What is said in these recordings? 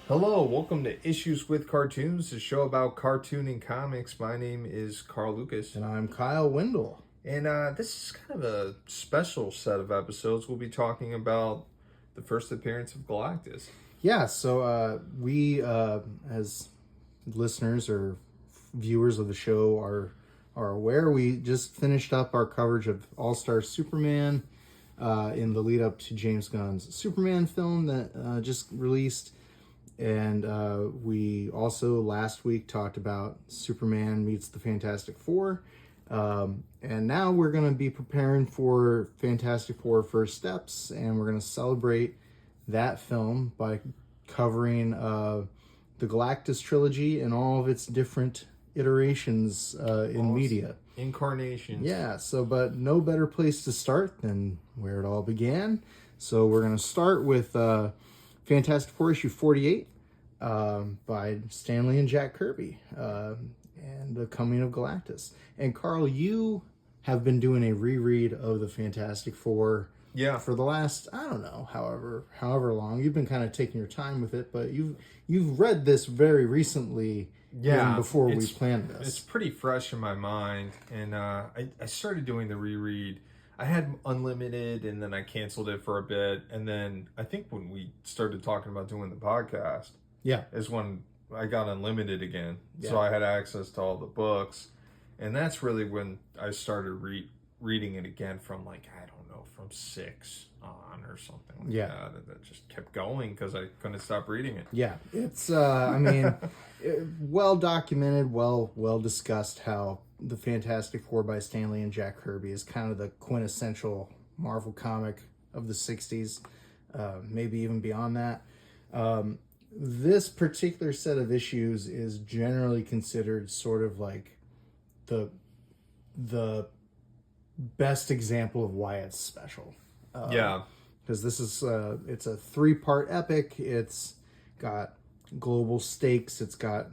Hello, welcome to Issues with Cartoons, the show about cartoon and comics. My name is Carl Lucas. And I'm Kyle Windle. And this is kind of a special set of episodes. We'll be talking about the first appearance of Galactus. Yeah, so we, as listeners or viewers of the show are aware, we just finished up our coverage of All-Star Superman in the lead up to James Gunn's Superman film that just released. And we also last week talked about Superman meets the Fantastic Four. And now we're going to be preparing for Fantastic Four First Steps, and we're going to celebrate that film by covering the Galactus trilogy and all of its different iterations in media. Incarnations. Yeah, but no better place to start than where it all began. So we're going to start with Fantastic Four issue 48 by Stan Lee and Jack Kirby and the coming of Galactus. And Carl, you have been doing a reread of the Fantastic Four for the last, I don't know, however long. You've been kind of taking your time with it, but you've read this very recently. Even before we planned this. It's pretty fresh in my mind, and I started doing the reread. I had Unlimited, and then I canceled it for a bit, and then I think when we started talking about doing the podcast, is when I got Unlimited again. So I had access to all the books, and that's really when I started reading it again from from 6 on or something like that. That just kept going because I couldn't stop reading it. Yeah, it's I mean, well documented, well discussed how the Fantastic Four by Stan Lee and Jack Kirby is kind of the quintessential Marvel comic of the 60s, maybe even beyond that. This particular set of issues is generally considered sort of like the best example of why it's special. Because this is it's a 3-part epic. It's got global stakes. It's got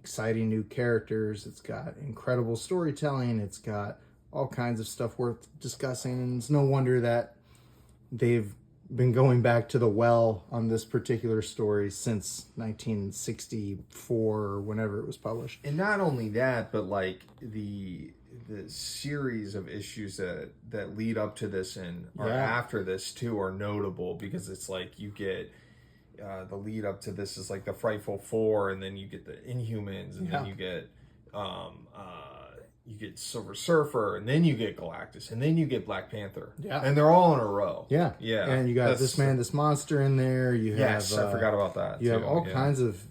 exciting new characters. It's got incredible storytelling. It's got all kinds of stuff worth discussing. And it's no wonder that they've been going back to the well on this particular story since 1964 or whenever it was published. And not only that, but like the series of issues that lead up to this and are after this too are notable, because it's like you get the lead up to this is like the Frightful Four, and then you get the Inhumans, and then you get Silver Surfer, and then you get Galactus, and then you get Black Panther. And they're all in a row. And you got This Man, This Monster in there. You have I forgot about that. You have all kinds of.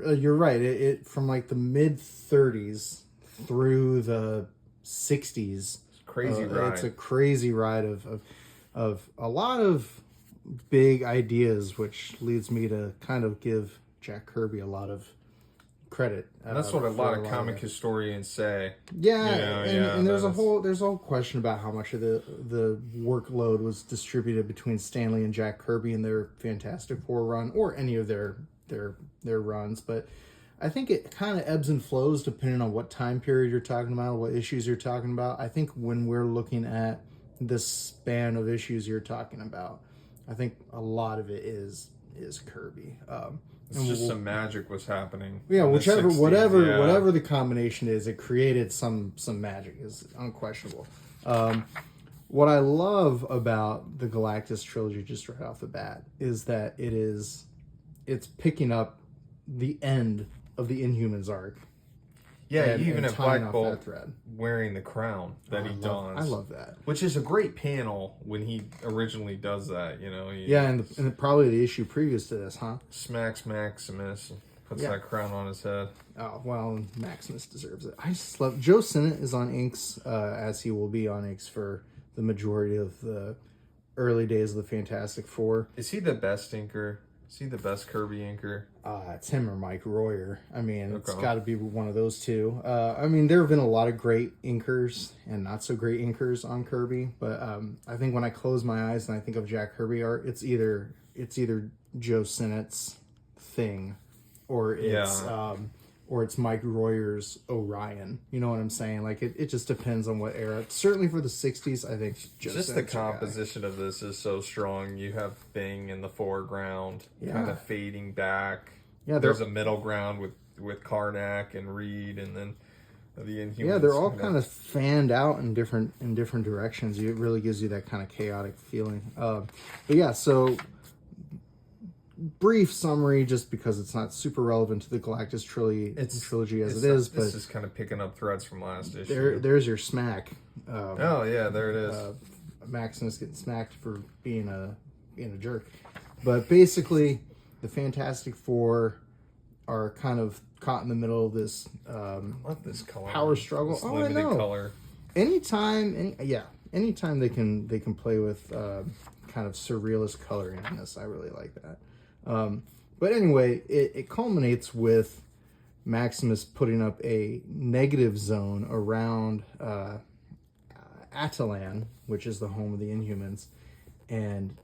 You're right. It from like the mid 30s through the 60s. It's a crazy ride. It's a crazy ride of a lot of big ideas, which leads me to kind of give Jack Kirby a lot of credit. And that's what a lot of comic historians say. And there's a whole question about how much of the workload was distributed between Stan Lee and Jack Kirby in their Fantastic Four run, or any of their runs, but I think it kind of ebbs and flows depending on what time period you're talking about, what issues you're talking about. I think when we're looking at the span of issues you're talking about, I think a lot of it is Kirby. It's just some magic was happening. Yeah, whatever the combination is, it created some magic, is unquestionable. What I love about the Galactus trilogy, just right off the bat, is that it's picking up the end of the Inhumans arc. Yeah, you even have Black Bolt wearing the crown that he dons. I love that. Which is a great panel when he originally does that, you know. And probably the issue previous to this, huh? Smacks Maximus and puts that crown on his head. Oh, well, Maximus deserves it. I just love... Joe Sinnott is on inks, as he will be on inks for the majority of the early days of the Fantastic Four. Is he the best inker? Is he the best Kirby inker? It's him or Mike Royer. I mean, It's got to be one of those two. I mean, there have been a lot of great inkers and not so great inkers on Kirby, but I think when I close my eyes and I think of Jack Kirby art, it's either Joe Sinnott's thing, or it's Mike Royer's Orion. You know what I'm saying? Like, it just depends on what era. Certainly for the 60s, I think just the composition of this is so strong. You have Bing in the foreground, kind of fading back. there's a middle ground with Karnak and Reed, and then the Inhumans. Yeah, they're all kind of fanned out in different directions. It really gives you that kind of chaotic feeling. But yeah, so brief summary, just because it's not super relevant to the Galactus trilogy as it is. But this is kind of picking up threads from last issue. There's your smack. Oh yeah, there it is. Maximus getting smacked for being a jerk. But basically, the Fantastic Four are kind of caught in the middle of this love this color. Power struggle. This limited color. Anytime they can play with kind of surrealist coloring in this, I really like that. But anyway, it culminates with Maximus putting up a negative zone around Atalan, which is the home of the Inhumans, and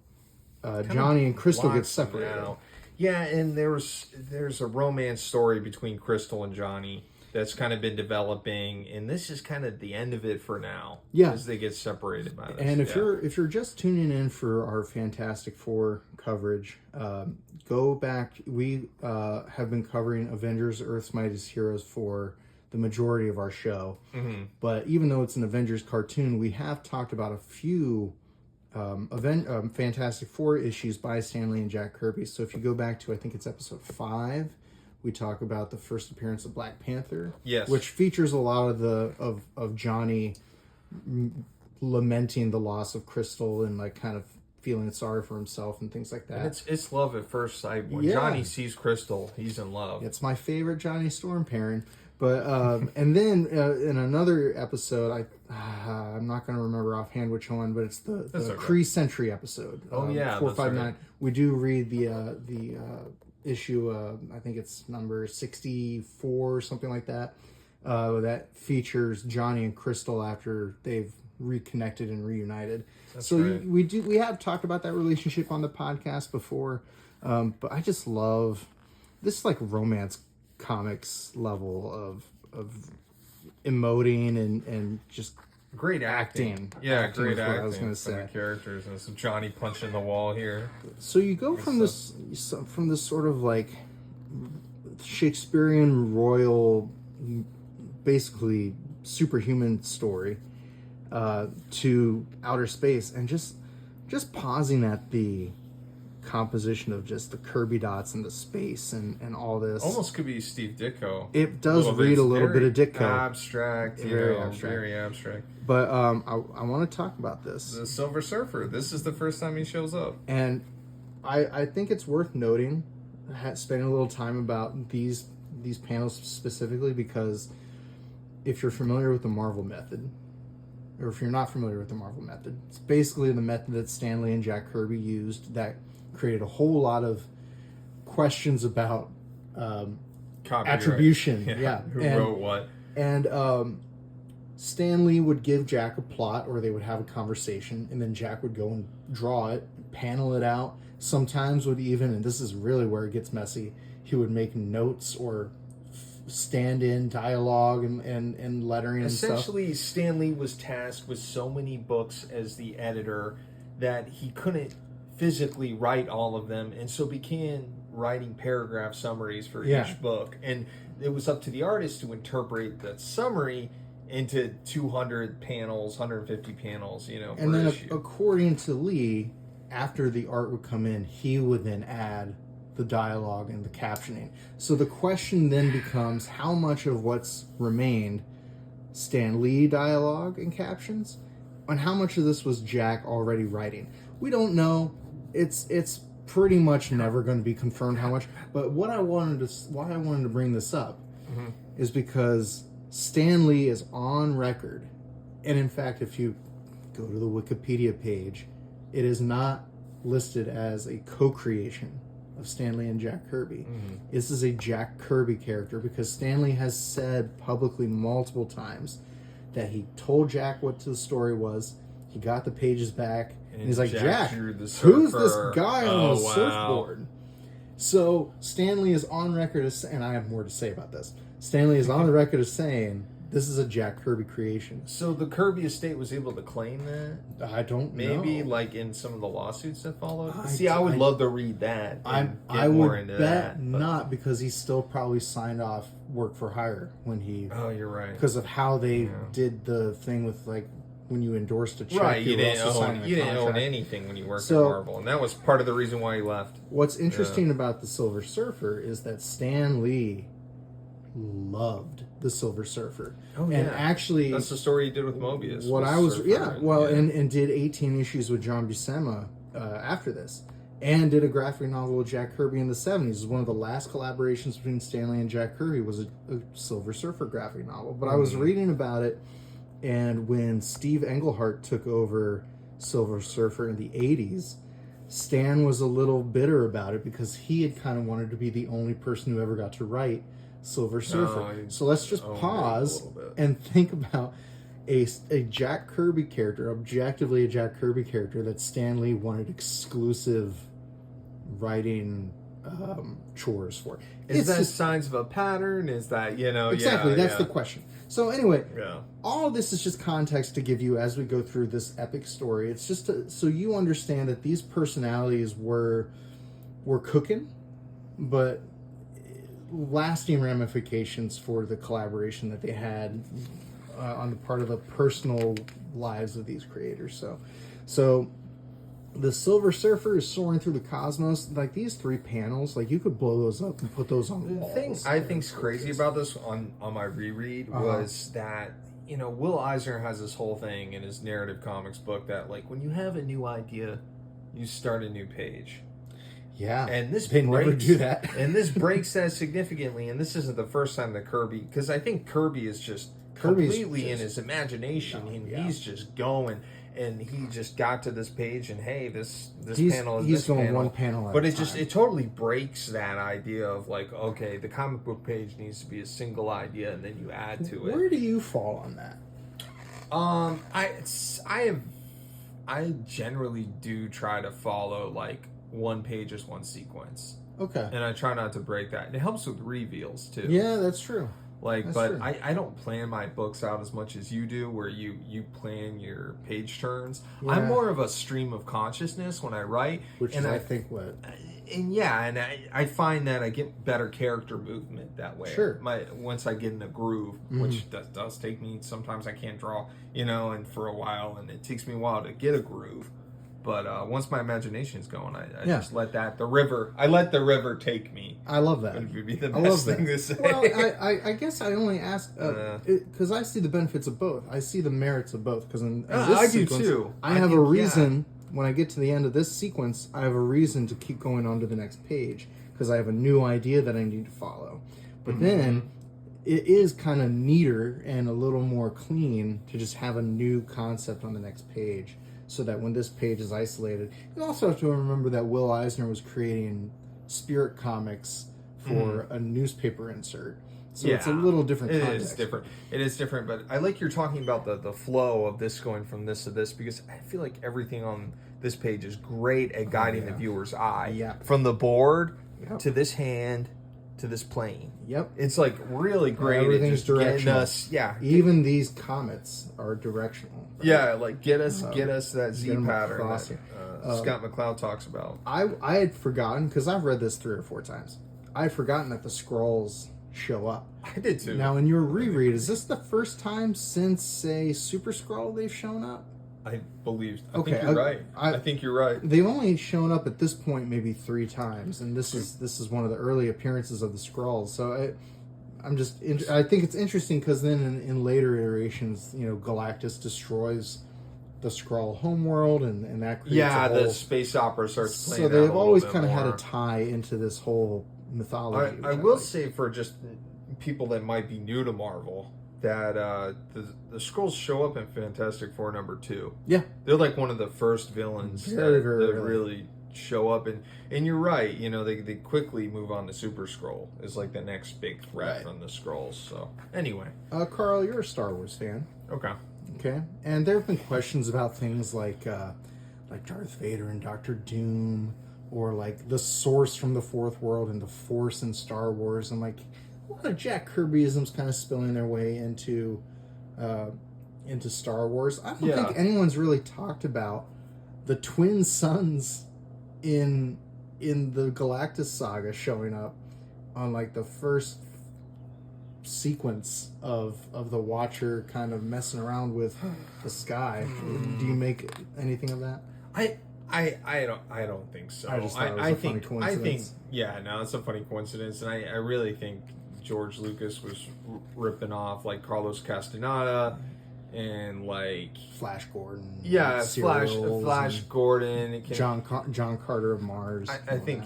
Johnny and Crystal get separated. Yeah, and there's a romance story between Crystal and Johnny that's kind of been developing, and this is kind of the end of it for now. Yeah, as they get separated by this. And if you're just tuning in for our Fantastic Four coverage, go back. We have been covering Avengers: Earth's Mightiest Heroes for the majority of our show. Mm-hmm. But even though it's an Avengers cartoon, we have talked about a few Fantastic Four issues by Stan Lee and Jack Kirby. So if you go back to, I think it's episode 5, we talk about the first appearance of Black Panther. Yes. Which features a lot of Johnny lamenting the loss of Crystal and like kind of feeling sorry for himself and things like that. And it's love at first sight. When Johnny sees Crystal, he's in love. It's my favorite Johnny Storm pairing. But and then in another episode, I'm not going to remember offhand which one, but it's the Kree Sentry episode. 459. Right. We do read the issue. I think it's number 64 or something like that. That features Johnny and Crystal after they've reconnected and reunited. That's so right. We have talked about that relationship on the podcast before, but I just love this like romance comics level of emoting and just great acting. Yeah, great acting. I was going to say the characters and some Johnny punching the wall here. So you go from this sort of like Shakespearean royal, basically superhuman story to outer space, and just pausing at the composition of just the Kirby dots and the space and all this. Almost could be Steve Ditko. It does read a little bit of Ditko. Abstract, very abstract. But I want to talk about this. The Silver Surfer. This is the first time he shows up. And I think it's worth noting, spending a little time about these panels specifically, because if you're familiar with the Marvel method, or if you're not familiar with the Marvel method, it's basically the method that Stan Lee and Jack Kirby used that created a whole lot of questions about attribution. Yeah. Who wrote what? And Stan Lee would give Jack a plot, or they would have a conversation, and then Jack would go and draw it, panel it out. Sometimes would even, and this is really where it gets messy, he would make notes or stand-in dialogue and lettering and stuff. Essentially, Stan Lee was tasked with so many books as the editor that he couldn't physically write all of them, and so began writing paragraph summaries for each book. And it was up to the artist to interpret that summary into 200 panels, 150 panels, And then according to Lee, after the art would come in, he would then add the dialogue and the captioning. So the question then becomes, how much of what's remained Stan Lee dialogue and captions, and how much of this was Jack already writing? We don't know. It's pretty much never going to be confirmed how much. But why I wanted to bring this up is because Stan Lee is on record, and in fact, if you go to the Wikipedia page, it is not listed as a co-creation of Stan Lee and Jack Kirby. This is a Jack Kirby character, because Stan Lee has said publicly multiple times that he told Jack what the story was. He got the pages back, and he's like, Jack, who's this guy on the surfboard? So Stan Lee is on record as, and I have more to say about this, Stan Lee is on the record as saying This is a Jack Kirby creation. So the Kirby estate was able to claim that? I don't know. Maybe like in some of the lawsuits that followed? I would love to read that. I would bet not, because he still probably signed off work for hire when he... Oh, you're right. Because of how they did the thing with, like, when you endorsed a check, right, you didn't own anything when you worked at Marvel, and that was part of the reason why he left. What's interesting about the Silver Surfer is that Stan Lee loved the Silver Surfer. Oh yeah, and actually, that's the story he did with Mobius. What I was, and did 18 issues with John Buscema after this, and did a graphic novel with Jack Kirby in the 70s. One of the last collaborations between Stan Lee and Jack Kirby was a Silver Surfer graphic novel. But I was reading about it. And when Steve Englehart took over Silver Surfer in the 80s, Stan was a little bitter about it because he had kind of wanted to be the only person who ever got to write Silver Surfer. So let's just pause and think about a Jack Kirby character, objectively a Jack Kirby character that Stan Lee wanted exclusive writing chores for. Is that signs of a pattern? Is that, Exactly, that's the question. So anyway, all of this is just context to give you as we go through this epic story. It's just so you understand that these personalities were cooking, but lasting ramifications for the collaboration that they had on the part of the personal lives of these creators. So the Silver Surfer is soaring through the cosmos. Like, these 3 panels, like, you could blow those up and put those on walls. The thing I think's crazy about this on my reread was that, Will Eisner has this whole thing in his narrative comics book that, like, when you have a new idea, you start a new page. Yeah. And this never do that. And this breaks that significantly. And this isn't the first time that Kirby, because I think Kirby is just completely in his imagination, and he's just going. And he just got to this page, and hey, this panel is he's this going panel. one panel at but a it time. It totally breaks that idea of, like, okay, the comic book page needs to be a single idea, and then you add to it. Where do you fall on that? I generally do try to follow, like, one page is one sequence. Okay. And I try not to break that. And it helps with reveals too. Yeah, that's true. True. I don't plan my books out as much as you do, where you plan your page turns. Yeah. I'm more of a stream of consciousness when I write. I think what... And I find that I get better character movement that way. Sure. Once I get in a groove, which does take me, sometimes I can't draw, and for a while, and it takes me a while to get a groove. But once my imagination's going, I just let the river take me. I love that. It would be the best thing to say. Well, I guess I only ask because I see the benefits of both. I see the merits of both. Because in this I sequence, do too. I have a reason. When I get to the end of this sequence, I have a reason to keep going on to the next page because I have a new idea that I need to follow. But then it is kind of neater and a little more clean to just have a new concept on the next page. So that when this page is isolated, you also have to remember that Will Eisner was creating Spirit comics for a newspaper insert. So it's a little different context. It is different, but I like you're talking about the flow of this going from this to this, because I feel like everything on this page is great at guiding the viewer's eye. Yeah. From the board to this hand to this plane. Yep. It's like really great. Everything's directional. Even these comets are directional. Right? Yeah, like get us that Z pattern that Scott McCloud talks about. I had forgotten, because I've read this 3 or 4 times. I had forgotten that the scrolls show up. I did too. Now, in your reread, is this the first time since, say, Super Skrull they've shown up? I think you're right. I think you're right. They've only shown up at this point maybe 3 times, and this is one of the early appearances of the Skrulls. So I think it's interesting because then in later iterations, Galactus destroys the Skrull homeworld, and that creates the space opera starts playing. So they've always kind of had a tie into this whole mythology. I will say, for just people that might be new to Marvel, that the Skrulls show up in Fantastic Four #2. Yeah, they're like one of the first villains that really show up, and you're right. They quickly move on to Super Skrull is like the next big threat from the Skrulls. So anyway, Carl, you're a Star Wars fan. Okay, and there have been questions about things like Darth Vader and Doctor Doom, or like the Source from the Fourth World and the Force in Star Wars, and like a lot of Jack Kirbyisms kind of spilling their way into Star Wars. I don't think anyone's really talked about the twin sons in the Galactus saga showing up on like the first sequence of the Watcher kind of messing around with the sky. Do you make anything of that? I don't think so. I just thought it was a funny coincidence. It's a funny coincidence, and I really think George Lucas was ripping off like Carlos Castaneda and like Flash Gordon. Yeah, Flash Gordon. John Carter of Mars. I think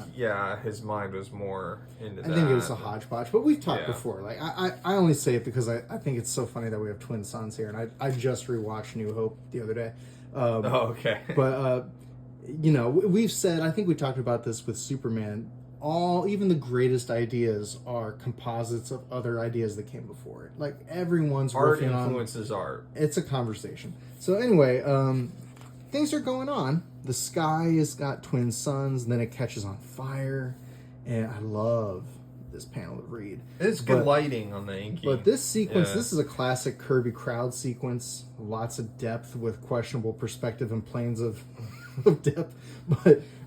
his mind was more into that. I think it was a hodgepodge, but we've talked before. Like I only say it because I think it's so funny that we have twin sons here, and I just rewatched New Hope the other day. Okay. But we've said, I think we talked about this with Superman. Even the greatest ideas are composites of other ideas that came before it. Like everyone's art working influences art. It's a conversation. So anyway, things are going on. The sky has got twin suns, and then it catches on fire, and I love this panel of Reed. It's good lighting on the inking. But this sequence, this is a classic Kirby crowd sequence. Lots of depth with questionable perspective and planes of depth,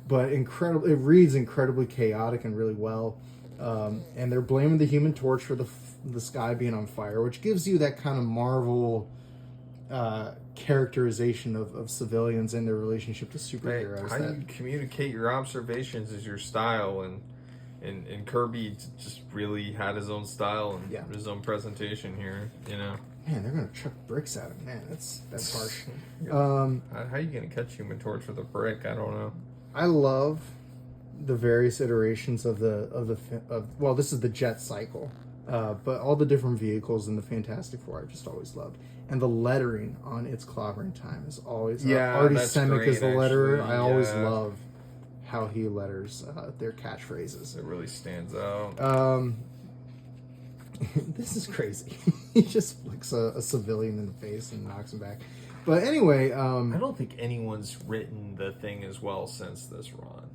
but incredible. It reads incredibly chaotic and really well. And they're blaming the Human Torch for the sky being on fire, which gives you that kind of Marvel characterization of civilians and their relationship to superheroes. How you communicate your observations is your style, and Kirby just really had his own style and his own presentation here. Man, they're gonna chuck bricks at him. Man, that's harsh. How are you gonna catch Human Torch with a brick? I don't know. I love the various iterations of this is the jet cycle, but all the different vehicles in the Fantastic Four I've just always loved, and the lettering on It's Clobbering Time is always Artie Semick is the letterer. I always love how he letters their catchphrases. It really stands out. This is crazy. He just flicks a civilian in the face and knocks him back. But anyway, I don't think anyone's written the Thing as well since this run.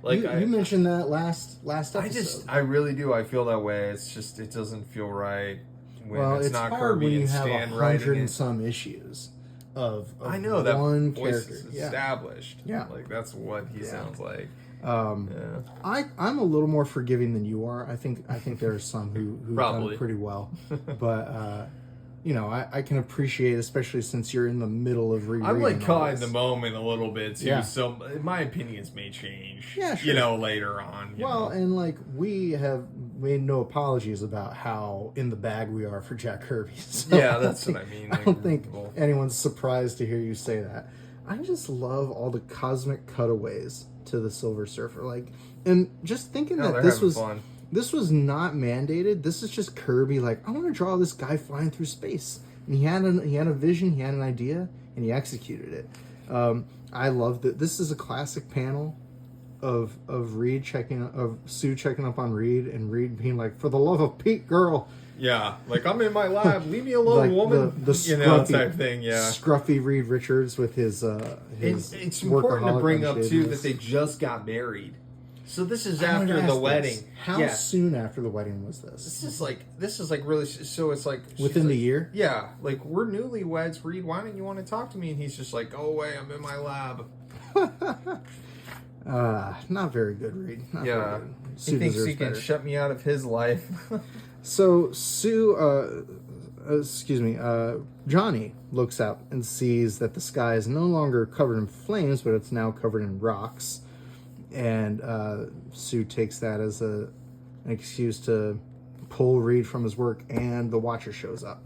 Like you mentioned that last episode. I really do. I feel that way. It's just it doesn't feel right when it's not hard Kirby when you and have Stan 100 and some issues of I know that one voice character is established. Yeah, like that's what he sounds like. I'm a little more forgiving than you are. I think there are some who've done it pretty well, but I can appreciate, especially since you're in the middle of rereading. I'm like caught in the moment a little bit too, Yeah. so my opinions may change. Yeah, sure. Later on. And like we have made no apologies about how in the bag we are for Jack Kirby. So that's what I mean. I don't think anyone's surprised to hear you say that. I just love all the cosmic cutaways to the Silver Surfer, and just thinking that this was fun. This was not mandated. This is just Kirby. I want to draw this guy flying through space, and he had a vision, he had an idea, and he executed it. I love that. This is a classic panel of Sue checking up on Reed, and Reed being like, "For the love of Pete, girl." Yeah, I'm in my lab. Leave me alone, woman. The scruffy, type thing. Yeah, scruffy Reed Richards with his. It's important to bring up too that they just got married. So this is after the wedding. How soon after the wedding was this? This is really. So it's like within the year. Yeah, we're newlyweds. Reed, why don't you want to talk to me? And he's just like, "Go away. I'm in my lab." Not very good, Reed. Not very good. He thinks he can shut me out of his life. So Sue, Johnny looks out and sees that the sky is no longer covered in flames, but it's now covered in rocks. And Sue takes that as an excuse to pull Reed from his work, and the Watcher shows up.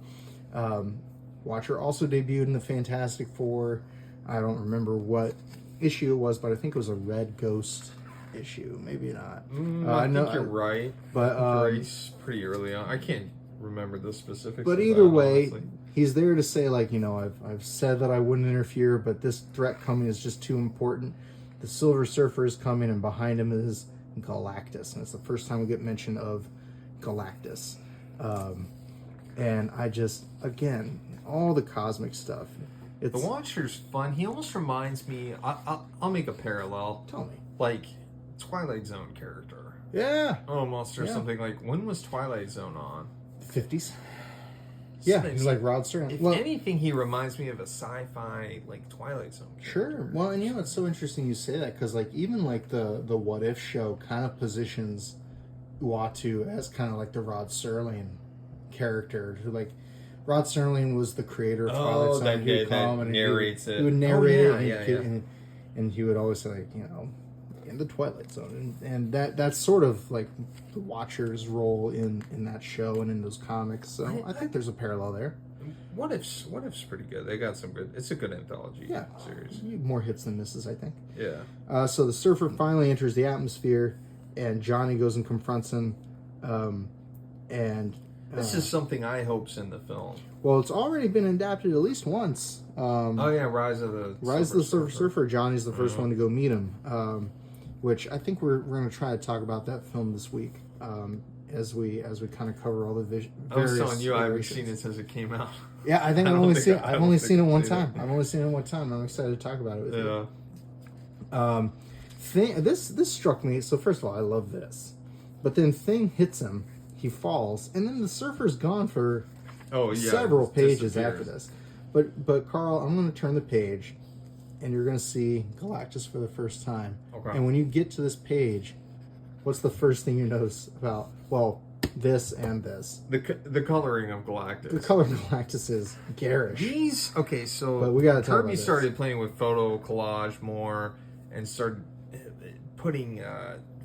Watcher also debuted in the Fantastic Four. I don't remember what issue it was, but I think it was a Red Ghost issue. Maybe not. I think you're right. But it's pretty early on. I can't remember the specifics. But either way, he's there to say, I've said that I wouldn't interfere, but this threat coming is just too important. The Silver Surfer is coming, and behind him is Galactus, and it's the first time we get mention of Galactus. And I just, again, all the cosmic stuff. The Watcher's fun. He almost reminds me. I'll make a parallel. Tell me. Twilight Zone character. Yeah. Almost, or Yeah. something like. When was Twilight Zone on? 50s. Yeah, So, he's like Rod Serling. If anything, he reminds me of a sci-fi like Twilight Zone character. Sure. Well, and it's so interesting you say that, because like even like the What If show kind of positions Uatu as kind of like the Rod Serling character, who like Rod Serling was the creator of Twilight Zone. that He would come and narrates it. He would narrate it, and and he would always say, like, in the Twilight Zone, and that's sort of like the Watcher's role in that show and in those comics. So I think there's a parallel there. What If's pretty good. They got some good. It's a good anthology series. More hits than misses, I think. Yeah. So the surfer finally enters the atmosphere, and Johnny goes and confronts him. And this is something I hope's in the film. Well, it's already been adapted at least once. Rise of the Surfer. Johnny's the first one to go meet him. Which I think we're going to try to talk about that film this week, as we kind of cover all the various. I was telling you, I haven't seen it since it came out. Yeah, I think I've only seen it one time. I've only seen it one time. I'm excited to talk about it with you. This struck me. So first of all, I love this, but then Thing hits him, he falls, and then the surfer's gone for several pages after this. But Carl, I'm going to turn the page, and you're going to see Galactus for the first time. Okay. And when you get to this page, what's the first thing you notice about, well, this and this? The coloring of Galactus. The color of Galactus is garish. But we gotta talk Kirby about this. started playing with photo collage more and started putting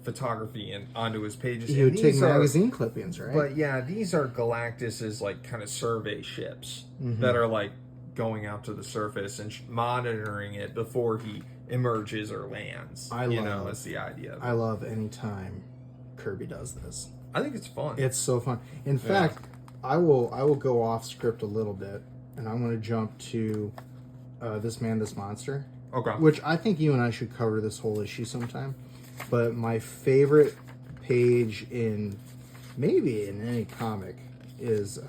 photography onto his pages. He would take magazine clippings, right? But yeah, these are Galactus's like kind of survey ships that are like going out to the surface and monitoring it before he emerges or lands. That's the idea. I love any time Kirby does this. I think it's fun. It's so fun. In fact, I will go off script a little bit, and I'm going to jump to This Man, This Monster. Okay. Which I think you and I should cover this whole issue sometime. But my favorite page maybe in any comic is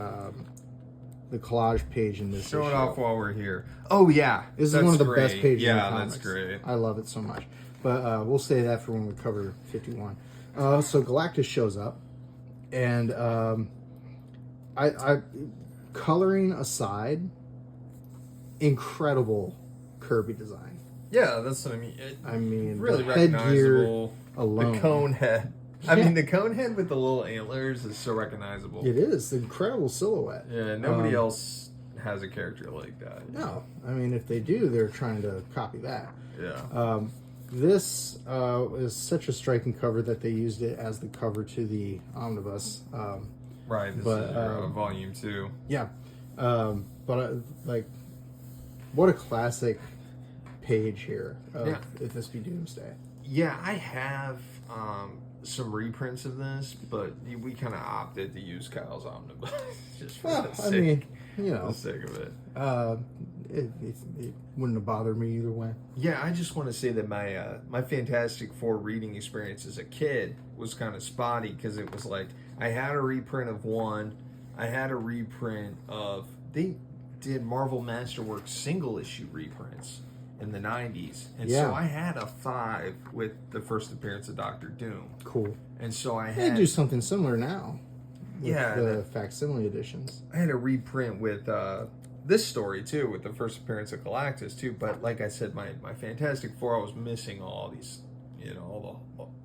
the collage page in this issue. Show it off while we're here. Oh, yeah. This is one of the best pages in the Yeah, comics. that's great. I love it so much. But we'll say that for when we cover 51. So Galactus shows up, and I coloring aside, incredible Kirby design. Yeah, that's what I mean. Really the recognizable. Alone. The cone head. I mean, the cone head with the little antlers is so recognizable. It is. Incredible silhouette. Yeah, nobody else has a character like that. No. I mean, if they do, they're trying to copy that. Yeah. This is such a striking cover that they used it as the cover to the omnibus. Right, this is volume 2. Yeah. What a classic page here of If This Be Doomsday. Yeah, I have some reprints of this, but we kind of opted to use Kyle's omnibus just for the sake of it. It wouldn't have bothered me either way. Yeah, I just want to say that my Fantastic Four reading experience as a kid was kind of spotty, because it was like I had a reprint of one, I had a reprint of, they did Marvel Masterworks single issue reprints in the 90s, and so I had a 5 with the first appearance of Doctor Doom. Cool. And so I had they do something similar now with Yeah, the facsimile editions. I had a reprint with this story too, with the first appearance of Galactus too. But like I said, my Fantastic Four, I was missing all these,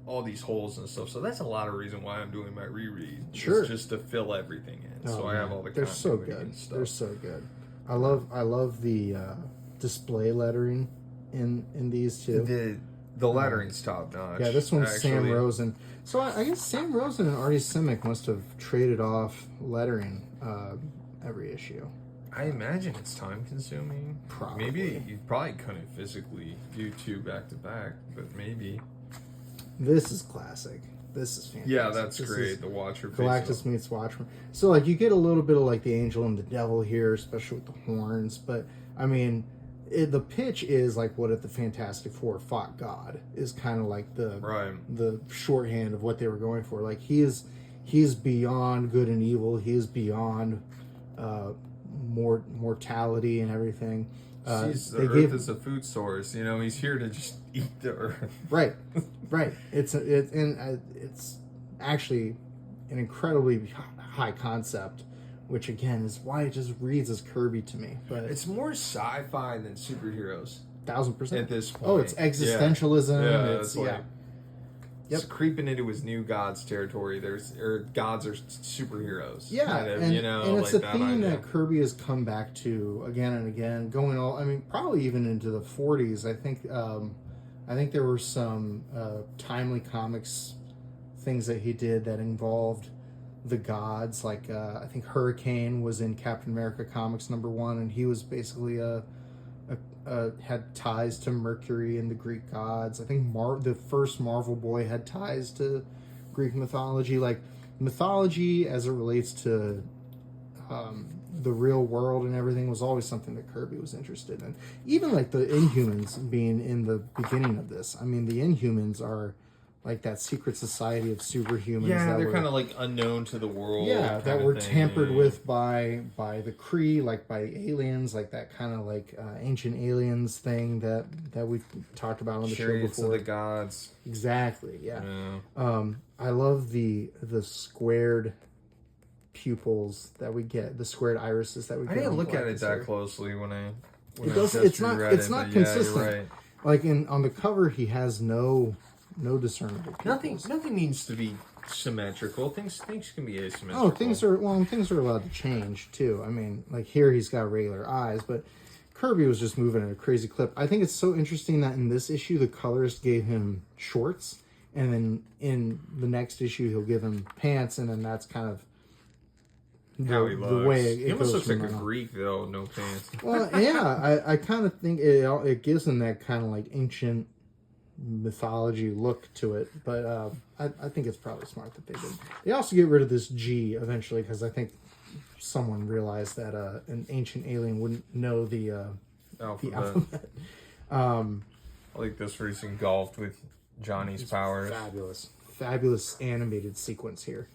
all these holes and stuff. So that's a lot of reason why I'm doing my reread. Sure, it's just to fill everything in. I have all the. They're so good. They're so good. I love the display lettering in these too. The lettering's top notch. Yeah, this one's Sam Rosen. So I guess Sam Rosen and Artie Simic must have traded off lettering every issue. I imagine it's time consuming. Probably. Maybe you probably couldn't physically do 2 back to back, but maybe. This is classic. This is fantastic. Yeah, that's great. The Watcher. Galactus meets Watcher. So like you get a little bit of like the angel and the devil here, especially with the horns. But I mean, the pitch is like what if the Fantastic Four fought God, is kind of like the shorthand of what they were going for. Like he's beyond good and evil. He is beyond mortality and everything. sees the Earth as a food source. You know, he's here to just eat the Earth. Right. It's actually an incredibly high concept, which again is why it just reads as Kirby to me. But it's more sci-fi than superheroes. 1000% at this point. Oh, it's existentialism. Yeah, it's like, it's creeping into his new gods territory. Gods are superheroes. Yeah, kind of, and, you know, and it's like a theme that Kirby has come back to again and again, probably even into the 40s. I think there were some timely comics things that he did that involved the gods. Like I think Hurricane was in Captain America Comics #1, and he was basically had ties to Mercury and the Greek gods. I think the first Marvel Boy had ties to Greek mythology. Like mythology as it relates to the real world and everything was always something that Kirby was interested in. Even like the Inhumans being in the beginning of this. I mean, the Inhumans are like that secret society of superhumans. Yeah, they're kind of like unknown to the world. Yeah, that were tampered with by the Kree, like by aliens, like that kind of like ancient aliens thing that we've talked about on the show before. Of the gods. Exactly. Yeah. I love the squared pupils that we get, the squared irises that we get. I didn't look at it that closely when I. It's not consistent. Yeah, you're right. Like on the cover, he has no discernible pupils. Nothing needs to be symmetrical. Things can be asymmetrical. Oh, things are allowed to change too. I mean, like here he's got regular eyes, but Kirby was just moving at a crazy clip. I think it's so interesting that in this issue the colorist gave him shorts, and then in the next issue he'll give him pants, and then that's kind of how he looks. The way he almost looks like a Greek though, no pants. Well, yeah, I kind of think it gives him that kind of like ancient mythology look to it, but I think it's probably smart that they did. They also get rid of this G eventually because I think someone realized that an ancient alien wouldn't know the alphabet. I like this where he's engulfed with Johnny's powers. Fabulous animated sequence here.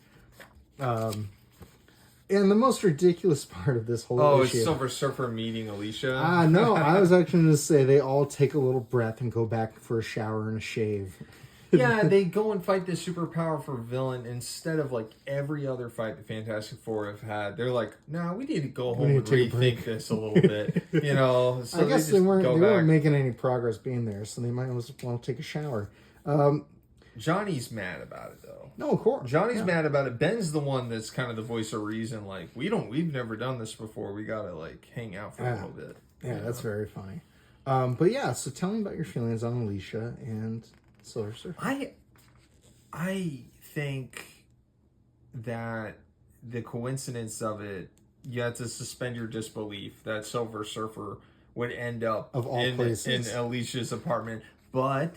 And the most ridiculous part of this whole issue... it's Silver Surfer meeting Alicia? No, I was actually going to say they all take a little breath and go back for a shower and a shave. Yeah, they go and fight this super powerful villain instead of like every other fight the Fantastic Four have had. They're like, no, we need to go home and rethink this a little bit. You know, so I guess they weren't making any progress being there, so they might as well take a shower. Johnny's mad about it though. No, of course. Johnny's mad about it. Ben's the one that's kind of the voice of reason. Like, we've never done this before. We gotta like hang out for a little bit. Yeah, that's very funny. But yeah, so tell me about your feelings on Alicia and Silver Surfer. I think that the coincidence of it, you have to suspend your disbelief that Silver Surfer would end up of all places in Alicia's apartment, but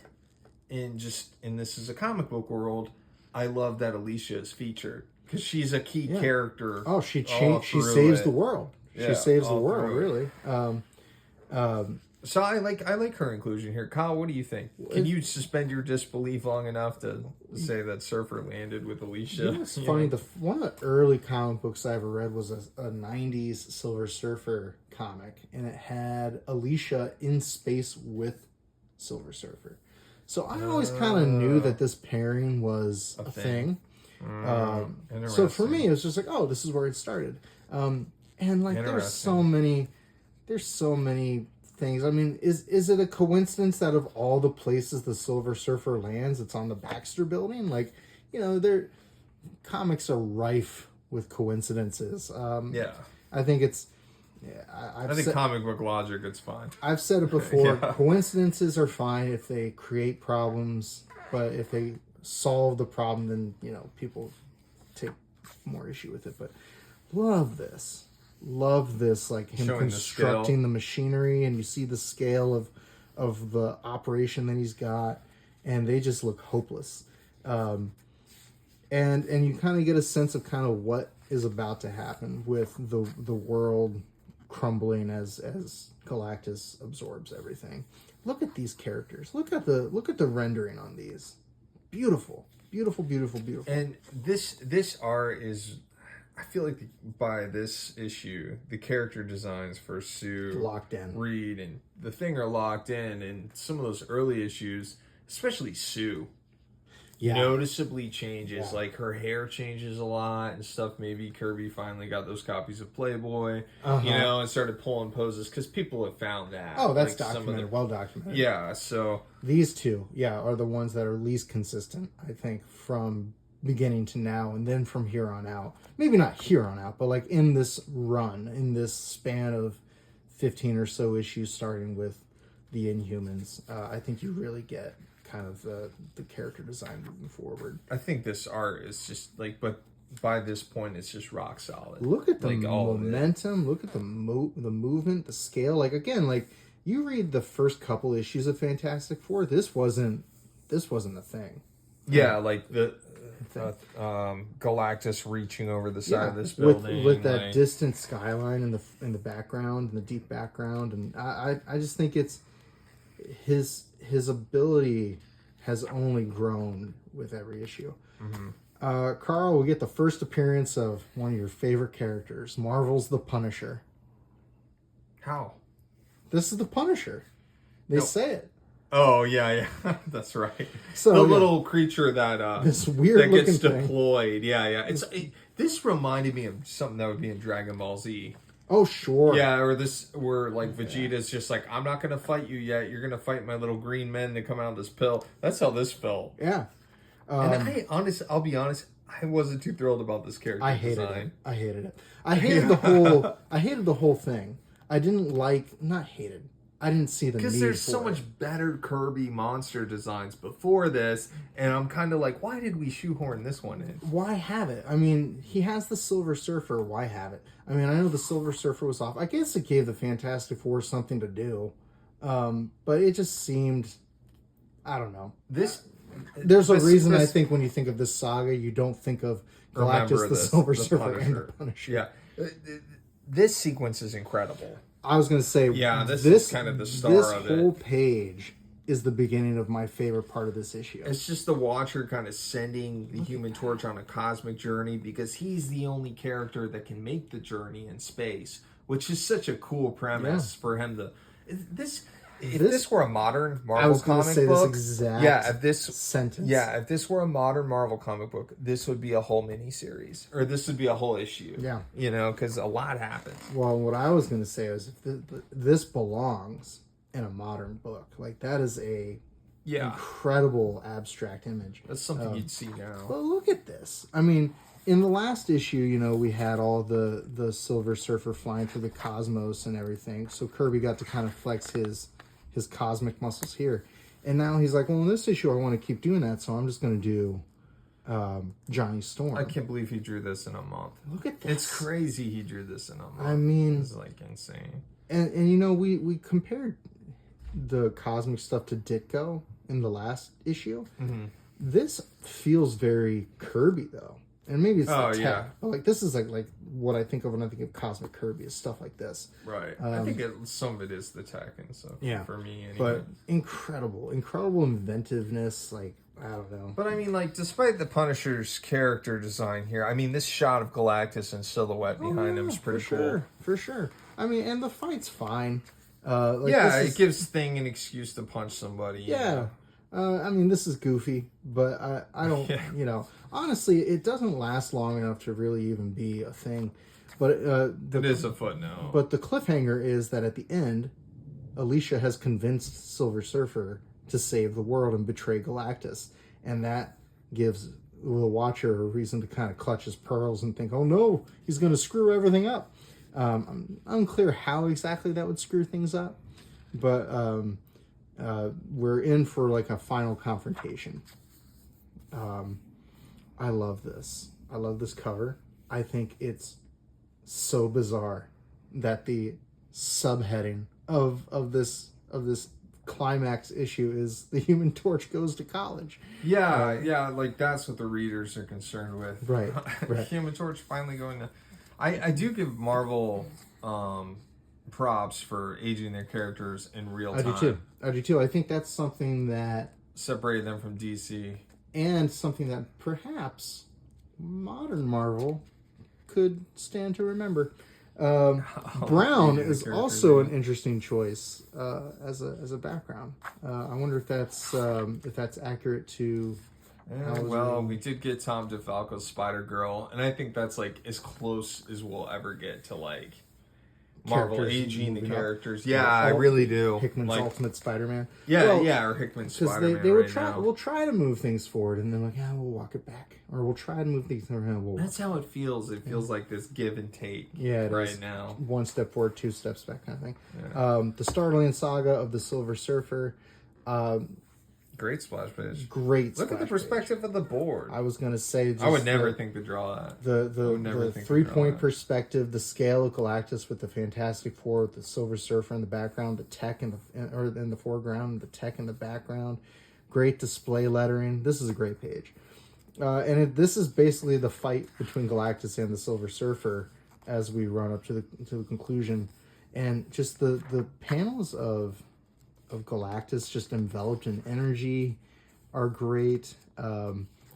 this is a comic book world. I love that Alicia is featured because she's a key character. Oh, she saves the world. She saves the world, really. So I like her inclusion here. Kyle, what do you think? Can you suspend your disbelief long enough to say that Surfer landed with Alicia? You know, it's funny. One of the early comic books I ever read was a 90s Silver Surfer comic, and it had Alicia in space with Silver Surfer. So I always kind of knew that this pairing was a thing. So for me, it was just like, oh, this is where it started. And like, there's so many things. I mean, is it a coincidence that of all the places the Silver Surfer lands, it's on the Baxter Building? Like, you know, comics are rife with coincidences. I think it's. Yeah, I think comic book logic, it's fine. I've said it before. Coincidences are fine if they create problems, but if they solve the problem, then people take more issue with it. But love this, like him constructing the machinery, and you see the scale of the operation that he's got, and they just look hopeless. And you kind of get a sense of kind of what is about to happen with the world crumbling as Galactus absorbs everything. Look at these characters. Look at the rendering on these. Beautiful. And this art is, I feel like by this issue, the character designs for Sue, Locked in. Reed, and the Thing are locked in. And some of those early issues, especially Sue, noticeably changes. Yeah. Like her hair changes a lot and stuff. Maybe Kirby finally got those copies of Playboy, and started pulling poses because people have found that. Oh, that's like documented, well documented. Yeah, so these two, are the ones that are least consistent, I think, from beginning to now, and then from here on out. Maybe not here on out, but like in this run, in this span of 15 or so issues, starting with the Inhumans, I think you really get kind of the character design moving forward. I think this art is just like, but by this point, it's just rock solid. Look at the momentum. Look at the movement, the scale. Like again, like you read the first couple issues of Fantastic Four. This wasn't a thing. Yeah, like the Galactus reaching over the side of this building with that distant skyline in the background, in the deep background, and I just think it's his ability has only grown with every issue. Carl, we get the first appearance of one of your favorite characters, Marvel's The Punisher. How? This is The Punisher. They say it. Oh yeah, that's right. So the little creature that this weird that gets looking deployed. Yeah. This reminded me of something that would be in Dragon Ball Z. Oh sure. Yeah, where like Vegeta's just like, I'm not gonna fight you yet. You're gonna fight my little green men to come out of this pill. That's how this felt. Yeah. And I'll be honest, I wasn't too thrilled about this character design. I hated it. I hated the whole thing. I didn't I didn't see the need because there's for so it. much better Kirby monster designs before this, and I'm kind of like, why did we shoehorn this one in? Why have it? I mean, he has the Silver Surfer. Why have it? I mean, I know the Silver Surfer was off. I guess it gave the Fantastic Four something to do, but it just seemed, I don't know. There's a reason I think when you think of this saga, you don't think of Galactus, the Silver Surfer, and the Punisher. Yeah, this sequence is incredible. I was going to say, this is kind of the star of it. This whole page is the beginning of my favorite part of this issue. It's just the Watcher kind of sending the Human Torch on a cosmic journey because he's the only character that can make the journey in space, which is such a cool premise for him to. If this were a modern Marvel comic book, if this were a modern Marvel comic book, this would be a whole miniseries, or this would be a whole issue. Yeah, because a lot happens. Well, what I was going to say is, if this belongs in a modern book, like that is a incredible abstract image. That's something you'd see now. But look at this. I mean, in the last issue, we had all the Silver Surfer flying through the cosmos and everything. So Kirby got to kind of flex his cosmic muscles here. And now he's like, well, in this issue, I want to keep doing that, so I'm just going to do Johnny Storm. I can't believe he drew this in a month. Look at this. It's crazy he drew this in a month. I mean... It's like insane. And we compared the cosmic stuff to Ditko in the last issue. Mm-hmm. This feels very Kirby, though. And maybe it's the tech. But like this is like what I think of when I think of Cosmic Kirby is stuff like this. Right. I think some of it is the tech and stuff. Yeah. For me, anyway. But incredible inventiveness. Like I don't know. But I mean, like despite the Punisher's character design here, I mean this shot of Galactus in silhouette behind him is pretty cool. For sure. I mean, and the fight's fine. It gives Thing an excuse to punch somebody. Yeah. I mean, this is goofy, but I don't, honestly, it doesn't last long enough to really even be a thing. But it is a footnote. But the cliffhanger is that at the end, Alicia has convinced Silver Surfer to save the world and betray Galactus. And that gives the Watcher a reason to kind of clutch his pearls and think, oh no, he's going to screw everything up. I'm unclear how exactly that would screw things up. But... we're in for like a final confrontation. I love this. I love this cover. I think it's so bizarre that the subheading of this climax issue is the Human Torch goes to college. Yeah, like that's what the readers are concerned with. Right. Human Torch finally going to. I do give Marvel props for aging their characters in real time. I do too. I think that's something that separated them from DC, and something that perhaps modern Marvel could stand to remember. Brown is also an interesting choice as a background. I wonder if that's accurate to. Yeah, well, we did get Tom DeFalco's Spider Girl, and I think that's like as close as we'll ever get to like Marvel aging the characters. Yeah, I really do. Hickman's Ultimate Spider-Man. Yeah, or Hickman's Spider-Man. They would try. We'll try to move things forward, and then like, yeah, we'll walk it back, or we'll try to move things around. That's how it feels. It feels like this give and take. Yeah, right now. 1 step forward, 2 steps back, kind of thing. Yeah. The Starland Saga of the Silver Surfer. Great splash page. Great. Look at the perspective of the board. I was gonna say. I would never think to draw that. The 3-point perspective, the scale of Galactus with the Fantastic Four, with the Silver Surfer in the background, the tech in the foreground, the tech in the background. Great display lettering. This is a great page, this is basically the fight between Galactus and the Silver Surfer as we run up to the conclusion, and just the panels of Galactus just enveloped in energy are great.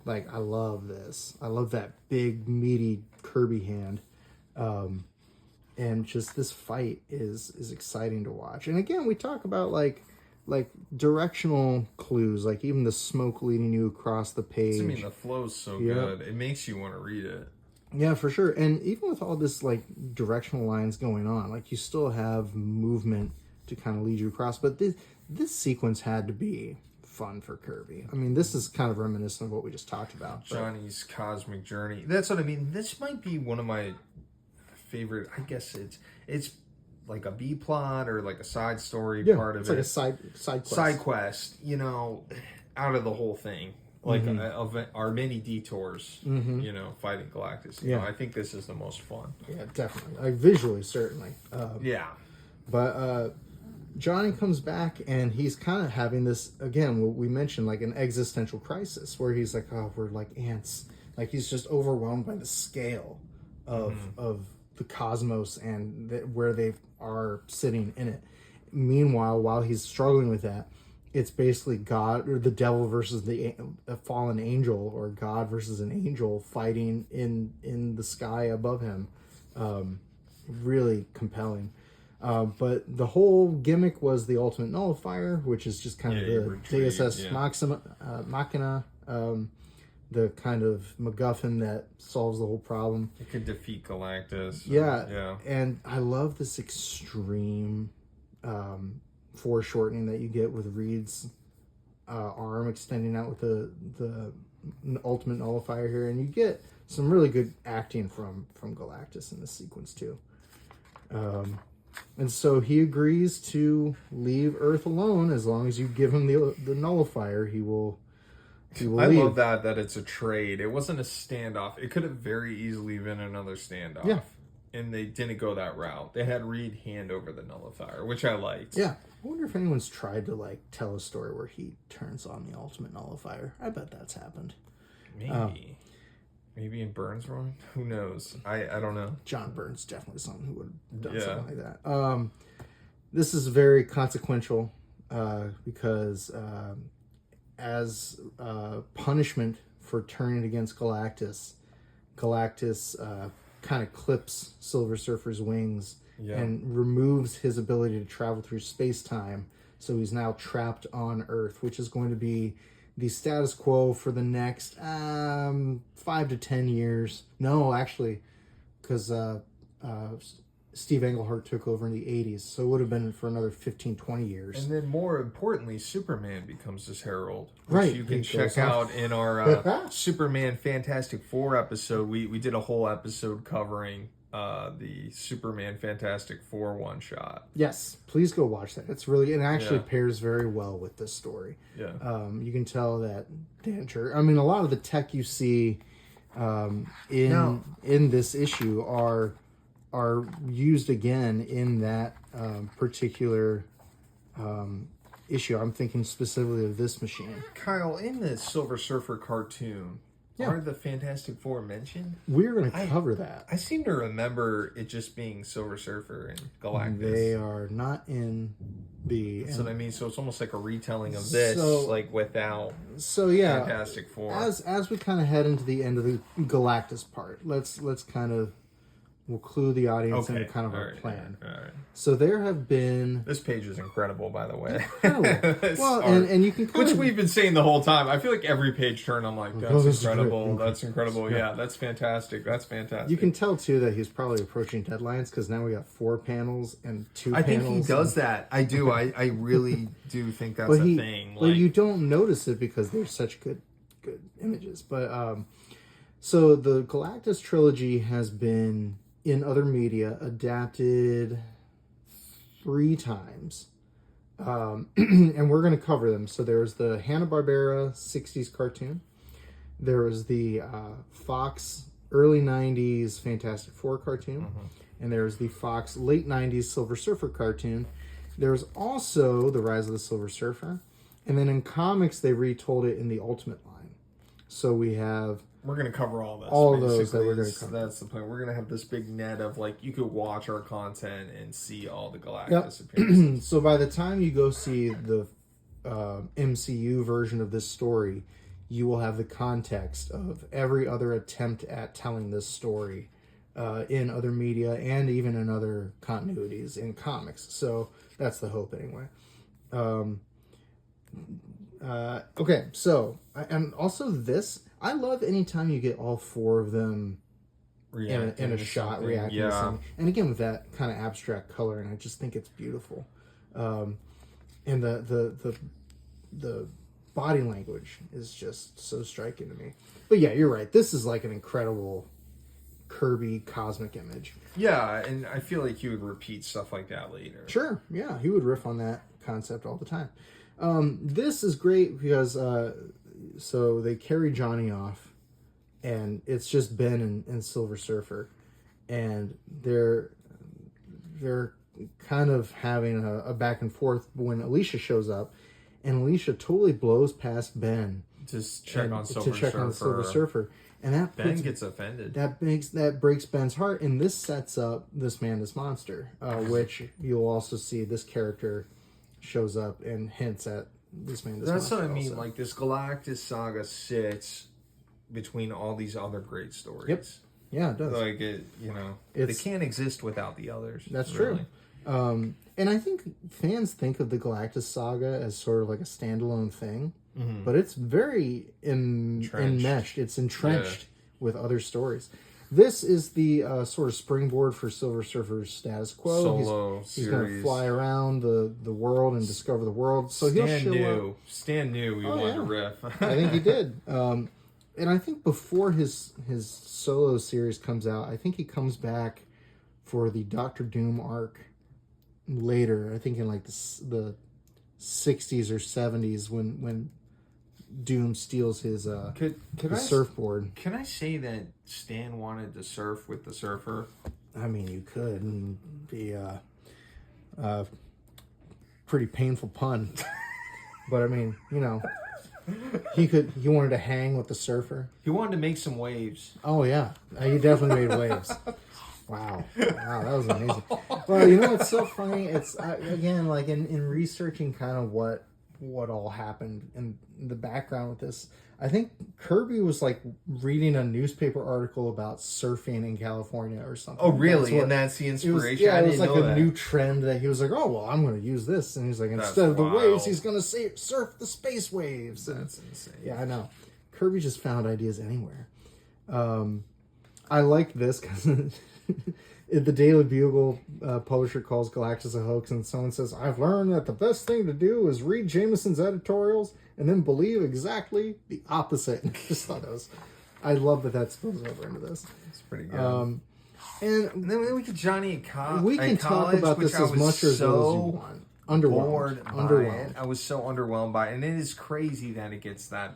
Like, I love this. I love that big meaty Kirby hand. And just this fight is exciting to watch. And again, we talk about like directional clues, like even the smoke leading you across the page. I mean, the flow's so good. It makes you want to read it. Yeah, for sure. And even with all this like directional lines going on, like you still have movement to kind of lead you across. But this sequence had to be fun for Kirby. I mean, this is kind of reminiscent of what we just talked about. Johnny's Cosmic Journey. That's what I mean. This might be one of my favorite. I guess it's like a B plot or like a side story part of it. It's like a side quest. Side quest, out of the whole thing. Like of our many detours, fighting Galactus. I think this is the most fun. Yeah, definitely. Like visually, certainly. But Johnny comes back and he's kind of having this, again, what we mentioned, like an existential crisis where he's like, oh, we're like ants. Like he's just overwhelmed by the scale of the cosmos and where they are sitting in it. Meanwhile, while he's struggling with that, it's basically God or the devil versus a fallen angel, or God versus an angel fighting in the sky above him. Really compelling. But the whole gimmick was the ultimate nullifier, which is just kind of the Deus Ex Machina, the kind of MacGuffin that solves the whole problem. It could defeat Galactus. Yeah. And I love this extreme foreshortening that you get with Reed's arm extending out with the ultimate nullifier here, and you get some really good acting from Galactus in this sequence too. And so he agrees to leave Earth alone as long as you give him the nullifier. He will leave. I love that it's a trade. It wasn't a standoff. It could have very easily been another standoff. Yeah. And they didn't go that route. They had Reed hand over the nullifier, which I liked. Yeah. I wonder if anyone's tried to like tell a story where he turns on the ultimate nullifier. I bet that's happened. Maybe in Burns' run? Who knows? I don't know. John Burns definitely someone who would have done something like that. This is very consequential because as punishment for turning against Galactus kind of clips Silver Surfer's wings and removes his ability to travel through space-time. So he's now trapped on Earth, which is going to be the status quo for the next 5 to 10 years. No, actually, because Steve Englehart took over in the 80s, so it would have been for another 15, 20 years. And then more importantly, Superman becomes his herald, which right. you can check out in our Superman Fantastic Four episode. We did a whole episode covering the Superman Fantastic Four one-shot. Yes, please go watch that. It's really, it actually pairs very well with this story. Yeah. You can tell that Dancher, I mean, a lot of the tech you see in this issue are used again in that particular issue. I'm thinking specifically of this machine. Kyle, in the Silver Surfer cartoon, are the Fantastic Four mentioned? We're going to cover that. I seem to remember it just being Silver Surfer and Galactus. They are not in the... That's what I mean. So it's almost like a retelling of this, like without Fantastic Four. As we kind of head into the end of the Galactus part, let's kind of will clue the audience Okay. into kind of All our right, plan. all right. So there have been This page is incredible, by the way. incredible. This Well, art, and you can kind which of, we've been saying the whole time. I feel like every page turn, I'm like, that's this is incredible. great. That's incredible. Yeah, that's fantastic. That's fantastic. you can tell too that he's probably approaching deadlines because now we got 4 panels and 2 I panels. think he does that. I do. I really do think that's a thing. But you don't notice it because they're such good images. But so the Galactus trilogy has been in other media adapted 3 times. And we're going to cover them. So there's the Hanna-Barbera 60s cartoon. There was the Fox early 90s Fantastic Four cartoon. And there was the Fox late 90s Silver Surfer cartoon. There's also the Rise of the Silver Surfer. And then in comics, they retold it in the Ultimate line. So we have... We're going to cover all this. All those that we're going to cover. That's the point. We're going to have this big net of, like, you could watch our content and see all the Galactus appearances. So by the time you go see the MCU version of this story, you will have the context of every other attempt at telling this story in other media and even in other continuities in comics. So that's the hope anyway. Okay, so, and also this, I love anytime you get all 4 of them in a shot reacting to something. And again, with that kind of abstract color, and I just think it's beautiful. And the body language is just so striking to me. But yeah, you're right. This is like an incredible Kirby cosmic image. Yeah, and I feel like he would repeat stuff like that later. Sure, yeah, he would riff on that concept all the time. This is great because so they carry Johnny off, and it's just Ben and Silver Surfer, and they're kind of having a back and forth when Alicia shows up, and Alicia totally blows past Ben Just check on Silver Surfer. And that Ben gets offended. That breaks Ben's heart, and this sets up this man, this monster, which you'll also see this character shows up and hints at this man, this monster. That's what I mean. Also. Like, this Galactus saga sits between all these other great stories. Yep. Yeah, it does. Like, they can't exist without the others. That's really true. And I think fans think of the Galactus saga as sort of like a standalone thing. Mm-hmm. But it's very enmeshed. It's entrenched with other stories. This is the sort of springboard for Silver Surfer's status quo. Solo he's going to fly around the world and discover the world. So Stan knew he wanted to riff. I think he did. And I think before his solo series comes out, I think he comes back for the Doctor Doom arc later. I think in like the 60s or 70s when Doom steals his surfboard. Can I say that Stan wanted to surf with the Surfer? I mean, you could, and be a pretty painful pun. But I mean, he wanted to hang with the Surfer. He wanted to make some waves. Oh yeah, he definitely made waves. Wow, that was amazing. Well, what's so funny? It's again, like in researching kind of what all happened in the background with this. I think Kirby was like reading a newspaper article about surfing in California or something. Oh, really? And that's the inspiration? It was like a new trend that he was like, oh, well, I'm going to use this. And he's like, instead of the waves, he's going to surf the space waves. That's insane. Yeah, I know. Kirby just found ideas anywhere. I liked this because the Daily Bugle publisher calls Galactus a hoax, and someone says, I've learned that the best thing to do is read Jameson's editorials and then believe exactly the opposite. Just thought I love that spills over into this. It's pretty good. And then we get Johnny at college. We can talk about this as much as you want. Underwhelmed. I was so underwhelmed by it. And it is crazy that it gets that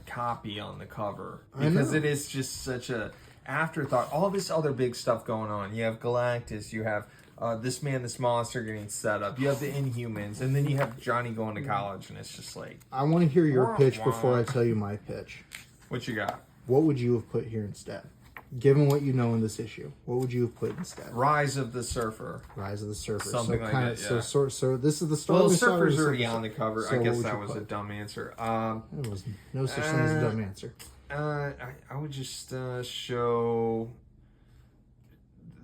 copy on the cover. Because it is just such a afterthought. All this other big stuff going on. You have Galactus, you have this man, this monster getting set up, you have the Inhumans, and then you have Johnny going to college, and it's just like, I want to hear your pitch before I tell you my pitch. What you got? What would you have put here instead? Given what you know in this issue, what would you have put instead? Rise of the Surfer. Something like that. Yeah. So this is the story. Well, the Surfer's already on the cover. So I guess that was a dumb answer. There was no such thing as a dumb answer. I would just show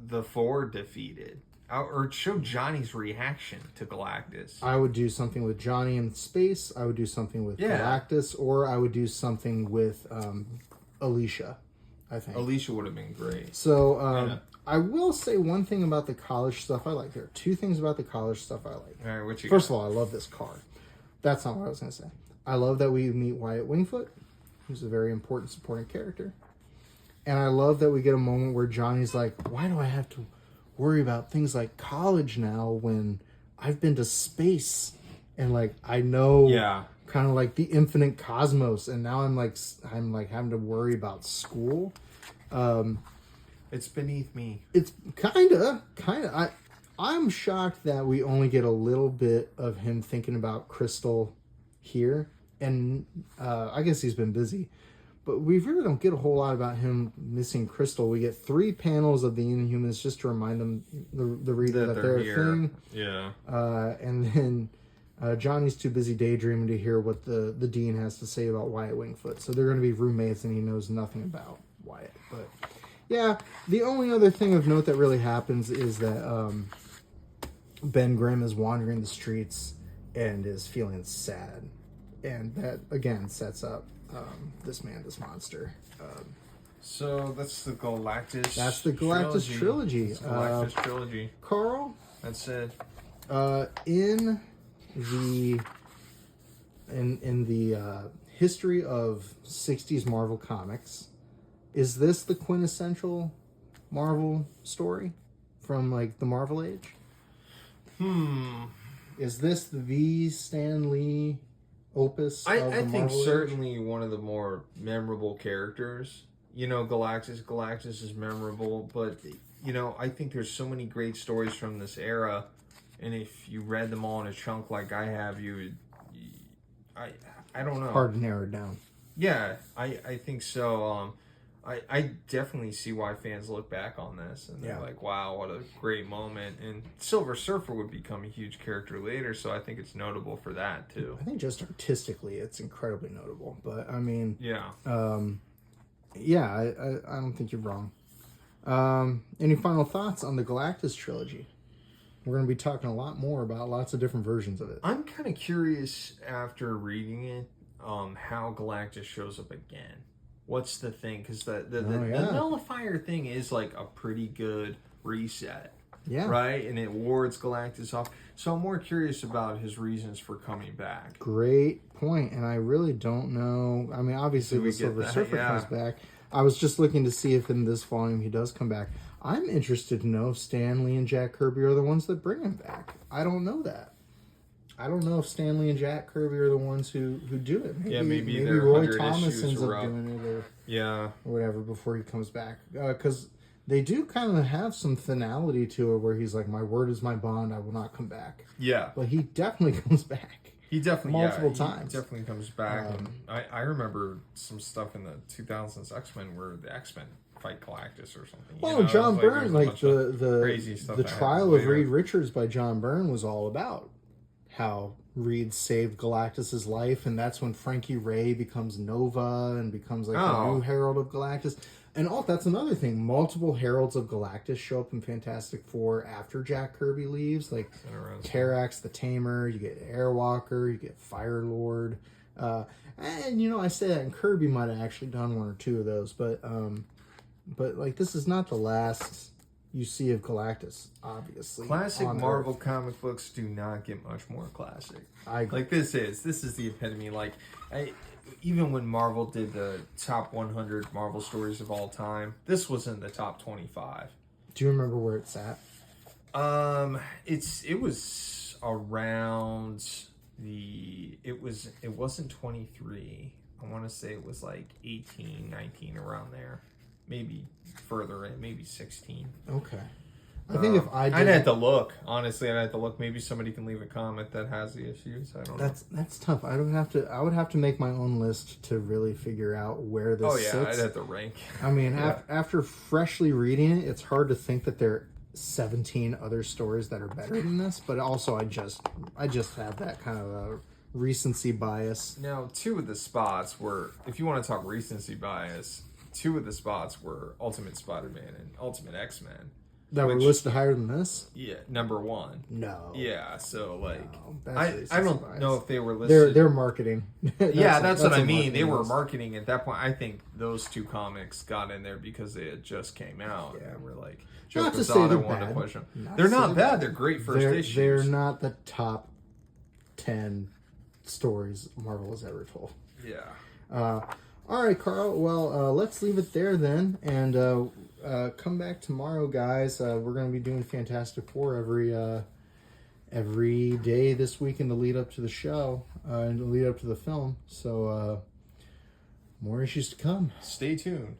the Four defeated. Or show Johnny's reaction to Galactus. I would do something with Johnny in space. I would do something with Galactus, or I would do something with Alicia, I think. Alicia would have been great. So, I will say one thing about the college stuff I like. There are two things about the college stuff I like. All right, what you First got? of all, I love this card. That's not what I was going to say. I love that we meet Wyatt Wingfoot, who's a very important supporting character. And I love that we get a moment where Johnny's like, why do I have to worry about things like college now when I've been to space and like I know kind of like the infinite cosmos, and now I'm like having to worry about school. It's beneath me. It's kind of I'm shocked that we only get a little bit of him thinking about Crystal here, and I guess he's been busy. But we really don't get a whole lot about him missing Crystal. We get 3 panels of the Inhumans just to remind them, the reader, that they're a thing. Yeah. And then Johnny's too busy daydreaming to hear what the Dean has to say about Wyatt Wingfoot. So they're going to be roommates, and he knows nothing about Wyatt. But yeah, the only other thing of note that really happens is that Ben Grimm is wandering the streets and is feeling sad. And that, again, sets up this monster. So that's the Galactus. That's the Galactus trilogy. That's the Galactus trilogy. Carl, That's it. in the history of 60s Marvel comics, is this the quintessential Marvel story from like the Marvel Age? Is this the Stan Lee opus of the I think Marvel certainly one of the more memorable characters. You know, Galactus is memorable, but you know, I think there's so many great stories from this era, and if you read them all in a chunk like I have, I don't know. Hard to narrow it down. Yeah, I think so. I definitely see why fans look back on this and they're like, wow, what a great moment. And Silver Surfer would become a huge character later, so I think it's notable for that too. I think just artistically it's incredibly notable. But I mean, I don't think you're wrong. Any final thoughts on the Galactus trilogy? We're going to be talking a lot more about lots of different versions of it. I'm kind of curious after reading it, how Galactus shows up again. What's the thing? Because the nullifier thing is like a pretty good reset. Yeah. Right? And it wards Galactus off. So I'm more curious about his reasons for coming back. Great point. And I really don't know. I mean, obviously the Silver Surfer comes back. I was just looking to see if in this volume he does come back. I'm interested to know if Stan Lee and Jack Kirby are the ones that bring him back. I don't know that. I don't know if Stan Lee and Jack Kirby are the ones who do it. Maybe Roy Thomas ends up doing it or whatever before he comes back. Because they do kind of have some finality to it where he's like, my word is my bond, I will not come back. Yeah. But he definitely comes back. He definitely multiple times. He definitely comes back. And I remember some stuff in the 2000s X-Men where the X-Men fight Galactus or something. Well, John Byrne, like the trial of Reed Richards by John Byrne was all about how Reed saved Galactus's life, and that's when Frankie Ray becomes Nova and becomes like the new Herald of Galactus. And that's another thing. Multiple Heralds of Galactus show up in Fantastic Four after Jack Kirby leaves. Like Terax the Tamer, you get Airwalker, you get Fire Lord. And you know, I say that, and Kirby might have actually done one or two of those, but like this is not the last you see of Galactus, obviously. Classic Marvel comic books do not get much more classic. Like this is the epitome. Like even when Marvel did the top 100 Marvel stories of all time, this was in the top 25. Do you remember where it's at? It was around it wasn't 23. I want to say it was like 18, 19, around there. Maybe further in, maybe 16. Okay. I think if I did... I'd have to look. Honestly, I'd have to look. Maybe somebody can leave a comment that has the issues. I don't know. That's tough. I would have to make my own list to really figure out where this sits. I'd have to rank. I mean, after freshly reading it, it's hard to think that there are 17 other stories that are better than this, but also I just have that kind of a recency bias. Now, two of the spots were, if you want to talk recency bias, two of the spots were Ultimate Spider-Man and Ultimate X-Men. That were listed higher than this? Yeah, number 1. No. Yeah, so like No, I don't know if they were listed. They're marketing. That's what I mean. They were marketing at that point. I think those 2 comics got in there because they had just came out. Yeah. And we're like, Not to say they're wanted bad. to push them. Not They're to say not they're bad. They're great first issues. They're not the top 10 stories Marvel has ever told. Yeah. All right, Carl. Well, let's leave it there then, and come back tomorrow, guys. We're going to be doing Fantastic Four every day this week in the lead up to the show, and the lead up to the film. So more issues to come. Stay tuned.